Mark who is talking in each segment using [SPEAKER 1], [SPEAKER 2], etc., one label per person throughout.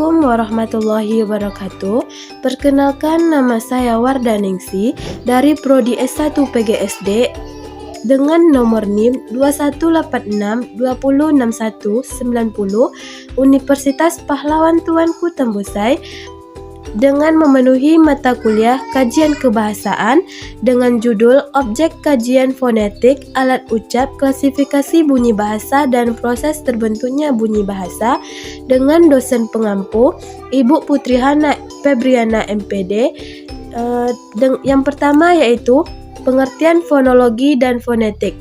[SPEAKER 1] Assalamualaikum warahmatullahi wabarakatuh. Perkenalkan, nama saya Wardaningsi dari Prodi S1 PGSD dengan nomor NIM 2186206190 Universitas Pahlawan Tuanku Tembusai, dengan memenuhi mata kuliah kajian kebahasaan dengan judul Objek Kajian Fonetik, Alat Ucap, Klasifikasi Bunyi Bahasa dan Proses Terbentuknya Bunyi Bahasa, dengan dosen pengampu Ibu Putri Hana Febriana MPD. Yang pertama yaitu pengertian fonologi dan fonetik.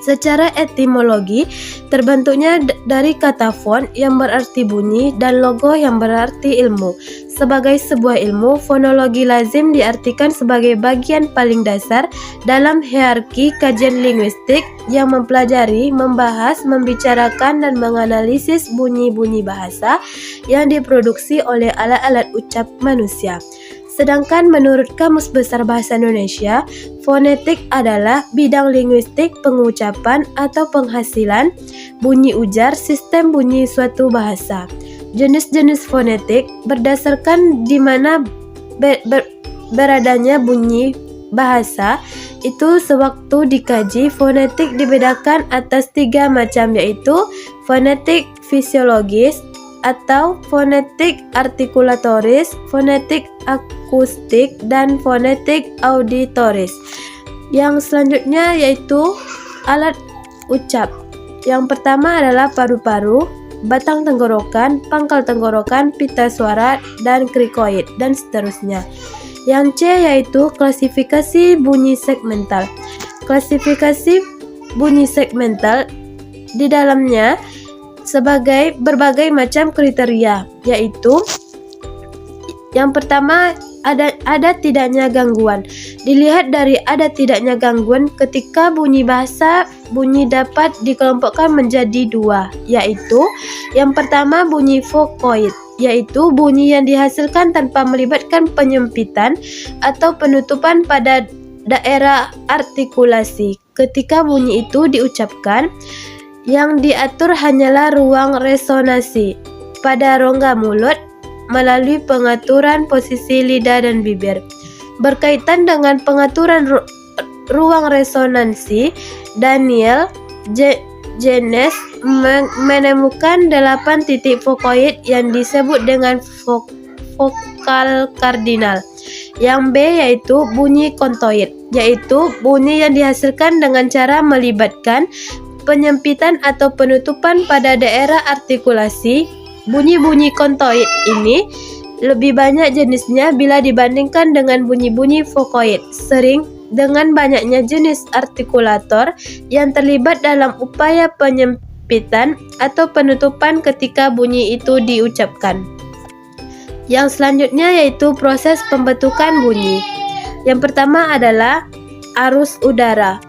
[SPEAKER 1] Secara etimologi, terbentuknya dari kata fon yang berarti bunyi dan logo yang berarti ilmu. Sebagai sebuah ilmu, fonologi lazim diartikan sebagai bagian paling dasar dalam hierarki kajian linguistik yang mempelajari, membahas, membicarakan, dan menganalisis bunyi-bunyi bahasa yang diproduksi oleh alat-alat ucap manusia. Sedangkan menurut Kamus Besar Bahasa Indonesia, fonetik adalah bidang linguistik pengucapan atau penghasilan bunyi ujar sistem bunyi suatu bahasa. Jenis-jenis fonetik berdasarkan di mana beradanya bunyi bahasa itu sewaktu dikaji. Fonetik dibedakan atas 3 macam, yaitu fonetik fisiologis atau fonetik artikulatoris, fonetik akustik, dan fonetik auditoris. Yang selanjutnya yaitu alat ucap. Yang pertama adalah paru-paru, batang tenggorokan, pangkal tenggorokan, pita suara, dan krikoid, dan seterusnya. Yang C yaitu klasifikasi bunyi segmental. Klasifikasi bunyi segmental di dalamnya sebagai berbagai macam kriteria, yaitu yang pertama ada tidaknya gangguan. Dilihat dari ada tidaknya gangguan ketika bunyi bahasa, bunyi dapat dikelompokkan menjadi 2, yaitu yang pertama bunyi vokoid, yaitu bunyi yang dihasilkan tanpa melibatkan penyempitan atau penutupan pada daerah artikulasi. Ketika bunyi itu diucapkan, yang diatur hanyalah ruang resonansi pada rongga mulut melalui pengaturan posisi lidah dan bibir. Berkaitan dengan pengaturan ruang resonansi, Daniel Jenes menemukan 8 titik vokoid yang disebut dengan vokal kardinal. Yang B yaitu bunyi kontoid, yaitu bunyi yang dihasilkan dengan cara melibatkan penyempitan atau penutupan pada daerah artikulasi. Bunyi-bunyi kontoid ini lebih banyak jenisnya bila dibandingkan dengan bunyi-bunyi vokoid. Sering dengan banyaknya jenis artikulator yang terlibat dalam upaya penyempitan atau penutupan ketika bunyi itu diucapkan. Yang selanjutnya yaitu proses pembentukan bunyi. Yang pertama adalah arus udara.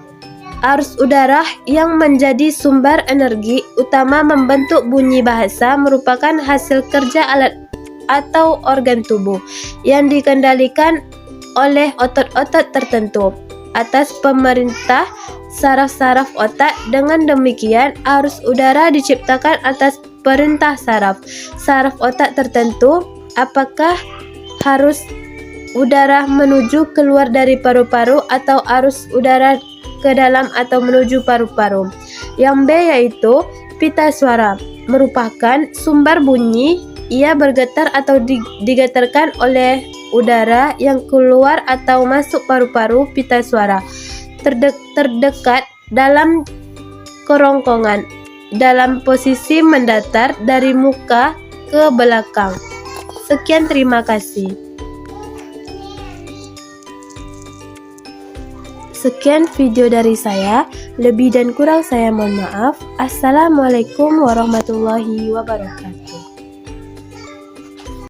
[SPEAKER 1] Arus udara yang menjadi sumber energi utama membentuk bunyi bahasa merupakan hasil kerja alat atau organ tubuh yang dikendalikan oleh otot-otot tertentu atas pemerintah saraf-saraf otak. Dengan demikian, arus udara diciptakan atas perintah saraf otak tertentu. Apakah harus udara menuju keluar dari paru-paru atau arus udara ke dalam atau menuju paru-paru. Yang B yaitu pita suara, merupakan sumber bunyi. Ia bergetar atau digetarkan oleh udara yang keluar atau masuk paru-paru pita suara. Terdekat dalam kerongkongan dalam posisi mendatar dari muka ke belakang. Sekian, terima kasih. Sekian video dari saya, lebih dan kurang saya mohon maaf. Assalamualaikum warahmatullahi wabarakatuh.